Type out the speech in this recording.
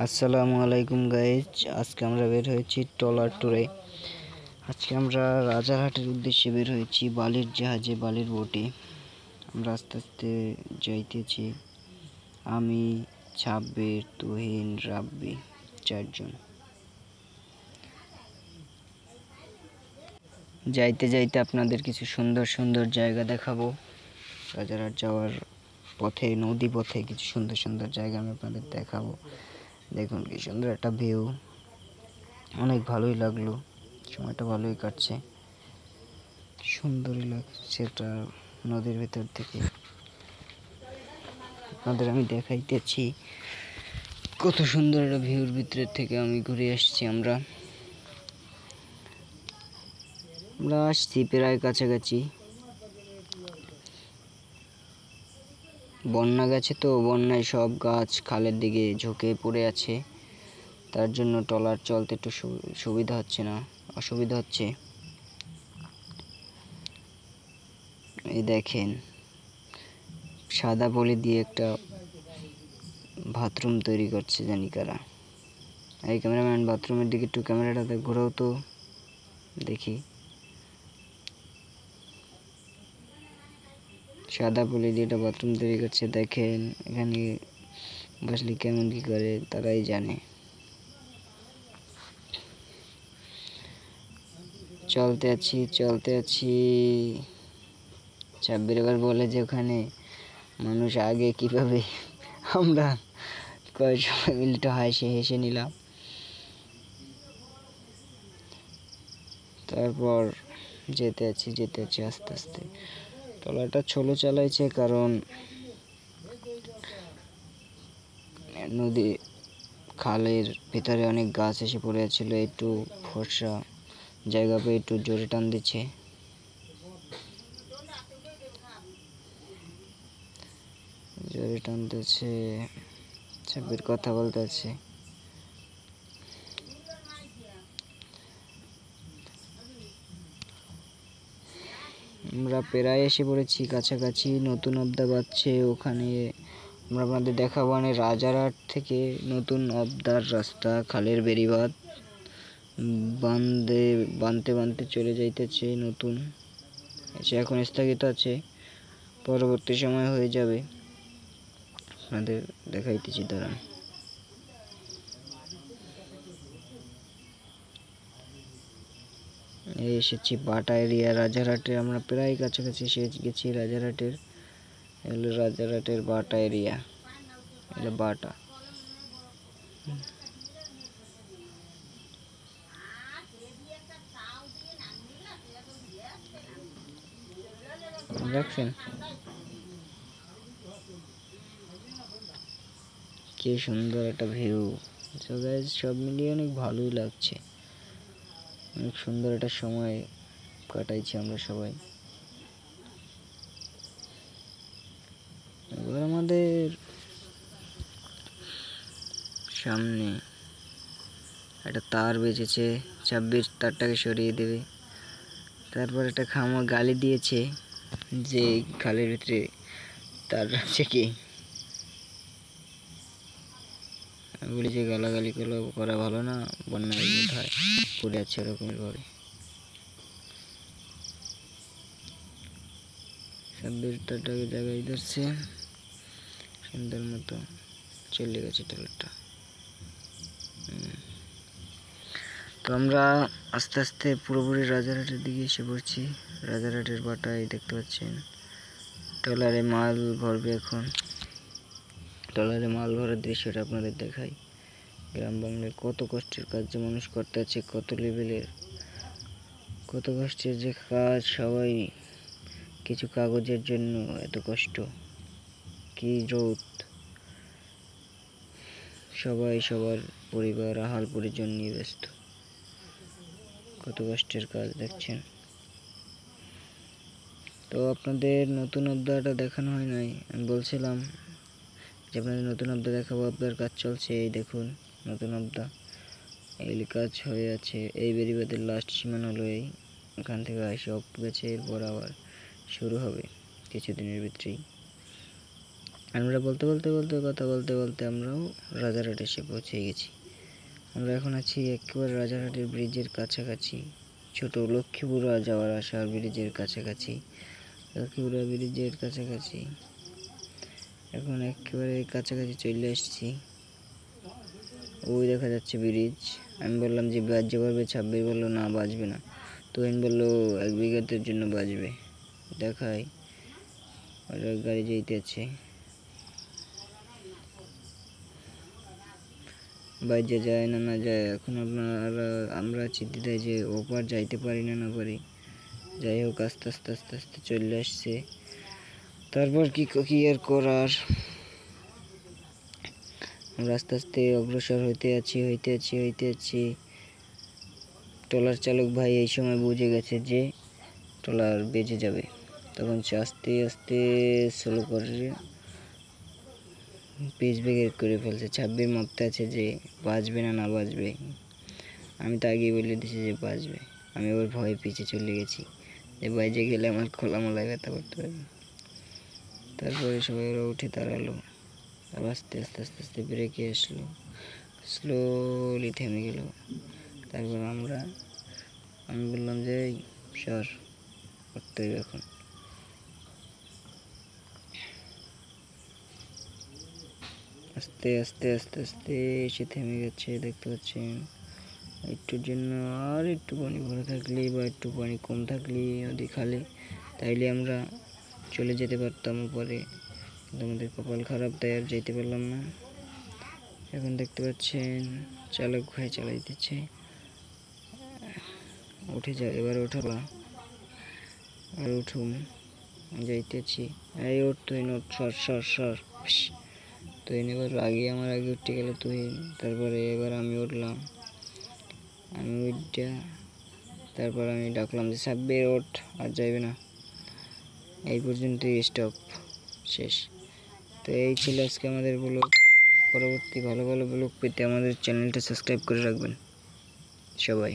আসসালামু আলাইকুম গাইজ, আজকে আমরা বের হয়েছি ট্রলার ট্যুরে। আজকে আমরা রাজারহাটের উদ্দেশ্যে বের হয়েছি বালির জাহাজে, বালির বোটে। আমরা আস্তে আস্তে যাইতেছি, আমি, ছাব্বির, তুহিন, রাব্বি, 4 জন। যাইতে যাইতে আপনাদের কিছু সুন্দর সুন্দর জায়গা দেখাবো। রাজারহাট যাওয়ার পথে, নদী পথে কিছু সুন্দর সুন্দর জায়গা আমি আপনাদের দেখাবো। দেখুন কি সুন্দর একটা ভিউ, অনেক ভালোই লাগলো, সময়টা ভালোই কাটছে, সুন্দরই লাগছে। এটা নদীর ভিতর থেকে আপনাদের আমি দেখাইতেছি কত সুন্দর একটা ভিউর ভিতর থেকে আমি ঘুরে আসছি। আমরা আসছি প্রায় কাছাকাছি। বন্যা গেছে তো, বন্যায় সব গাছ খালের দিকে ঝুঁকে পড়ে আছে, তার জন্য ট্রলার চলতে একটু সুবিধা হচ্ছে না, অসুবিধা হচ্ছে। এই দেখেন, সাদা পলি দিয়ে একটা বাথরুম তৈরি করছে জানি কারা। এই ক্যামেরাম্যান, বাথরুমের দিকে একটু ক্যামেরাটাতে ঘোরাও তো দেখি। সাদা পলি দিয়ে একটা বাথরুম তৈরি করছে। দেখেন এখানে বসলে কেমন কি করে তারাই জানে। চলতে আছি। ছাব্বির এবার বলে যে ওখানে মানুষ আগে কিভাবে, আমরা কয় সময় মিলটা হেসে নিলাম। তারপর যেতে আছি আস্তে আস্তে। ট্রলারটা ছোলো চালাইছে কারণ নদী খালের ভিতরে অনেক গাছ এসে পড়ে ছিল, একটু ফর্সা জায়গা পেয়ে একটু জোরে টান দিচ্ছে। জোরে টানতেছে, ছাব্বির কথা বলতেছে। আমরা প্রায় এসে পড়েছি কাছাকাছি। নতুন অবদা বাজছে, ওখানে আমরা আপনাদের দেখাবো। মানে রাজারহাট থেকে নতুন অবদার রাস্তা, খালের বেড়িবাঁধ বানতে চলে যাইতেছে নতুন। সে এখন স্থগিত আছে, পরবর্তী সময় হয়ে যাবে, আপনাদের দেখাইতেছি, দাঁড়ান। এসেছি বাটা এরিয়া রাজারহাটের, আমরা প্রায় কাছাকাছি এসে গেছি রাজারহাটের। এগুলো রাজারহাটের বাটা এরিয়া, এগুলো বাটা। দেখছেন কি সুন্দর একটা ভিউ। সব মিলিয়ে অনেক ভালোই লাগছে, অনেক সুন্দর একটা সময় কাটাইছি আমরা সবাই। এবার আমাদের সামনে একটা তার বেজেছে, 26 তারটাকে সরিয়ে দেবে। তারপর একটা খামা গালি দিয়েছে যে খালের ভিতরে তার আছে কি, বলি যে গালাগালি করা ভালো না, বন্যায় হয় পড়ে আছে ওরকমের ভাবে। 26 তারটাকে জায়গায় ধরছে, সুন্দর মতো চলে গেছে ট্রলারটা। তো আমরা আস্তে আস্তে পুরোপুরি রাজারহাটের দিকে এসে পড়ছি। রাজারহাটের বাটায় দেখতে পাচ্ছেন ট্রলারে মাল ভরবে এখন। ট্রলারে মাল ভরার দৃশ্যটা আপনাদের দেখাই। গ্রাম বাংলায় কত কষ্টের কাজ যে মানুষ করতে আছে, কত লেভেলের, কত কষ্টের যে কাজ। সবাই কিছু কাগজের জন্য এত কষ্ট, কি রোদ, সবাই সবার পরিবার আহাল পরিজন নিয়ে ব্যস্ত। কত কষ্টের কাজ দেখছেন। তো আপনাদের নতুন অবদাটা দেখানো হয় নাই, আমি বলছিলাম যে আপনাদের নতুন অবদা দেখাবো। আপনার কাজ চলছে, এই দেখুন নতুন অবদা, এই কাজ হয়ে আছে। এই বেড়িবাঁধের লাস্ট সীমানা হলো এই, এখান থেকে সব গেছে, এরপর আবার শুরু হবে কিছুদিনের ভিতরেই। আমরা বলতে বলতে বলতে কথা বলতে বলতে আমরাও রাজারহাট এসে পৌঁছে গেছি। আমরা এখন আছি একেবারে রাজারহাটের ব্রিজের কাছাকাছি, ছোট লক্ষ্মীপুরা যাওয়ার আসার ব্রিজের কাছাকাছি, লক্ষ্মীপুরা ব্রিজের কাছাকাছি। এখন একেবারে কাছাকাছি চলে আসছি। ওই দেখা যাচ্ছে ব্রিজ। আমি বললাম যে বাজতে পারবে, 26 বললো না বাজবে না। তোহিন বললো 1 বিঘাতের জন্য বাজবে। দেখাই ওটা গাড়ি যাইতেছে, বাইরে যায় না না যায়। এখন আমরা চিন্তিতায় যে ওপার যাইতে পারি না না পারি। যাই হোক আস্তে আস্তে আস্তে আস্তে চলে আসছে। তারপর কি আর করার, আমরা আস্তে আস্তে অগ্রসর হইতে আছি। ট্রলার চালক ভাই এই সময় বুঝে গেছে যে ট্রলার বেজে যাবে, তখন সে আস্তে আস্তে স্লো করে পিচ ব্রেক করে ফেলছে। 26 মাপতে আছে যে বাজবে না না বাজবে। আমি তো আগেই বলে দিয়েছি যে বাজবে। আমি ওর ভয়ে পিছে চলে গেছি যে বাইরে গেলে আমার খোলামোলায় ব্যথা করতে পারবে। তারপরে সবাই ওরা উঠে দাঁড়ালো, আবার আস্তে আস্তে আস্তে আস্তে ব্রেকে আসলো, স্লোলি থেমে গেল। তারপর আমি বললাম যে সর, করতে হবে এখন। আস্তে আস্তে আস্তে আস্তে এসে থেমে গেছে, দেখতে পাচ্ছেন। একটুর জন্য আর একটু পানি ভরে থাকলে বা একটু পানি কম থাকলে নদী খালে, তাইলে আমরা চলে যেতে পারতাম উপরে। কিন্তু আমাদের কপাল খারাপ, তাই আর যেতে পারলাম না। এখন দেখতে পাচ্ছেন চালক ভাই চালাই দিচ্ছে। উঠে যা, এবার ওঠাবা, আর উঠুন, যাইতেছি। এই ওঠ, তুই নোট, সর। তুই এবার আমার আগে উঠতে গেল তুই। তারপরে এবার আমি উঠলাম, আমি উঠা তারপর আমি ডাকলাম যে 26 ওঠ, আর যাইবে না। এই পর্যন্তই, স্টপ, শেষ। তো এই ছিল আজকে আমাদের ব্লগ। পরবর্তী ভালো ভালো ব্লগ পেতে আমাদের চ্যানেলটা সাবস্ক্রাইব করে রাখবেন সবাই।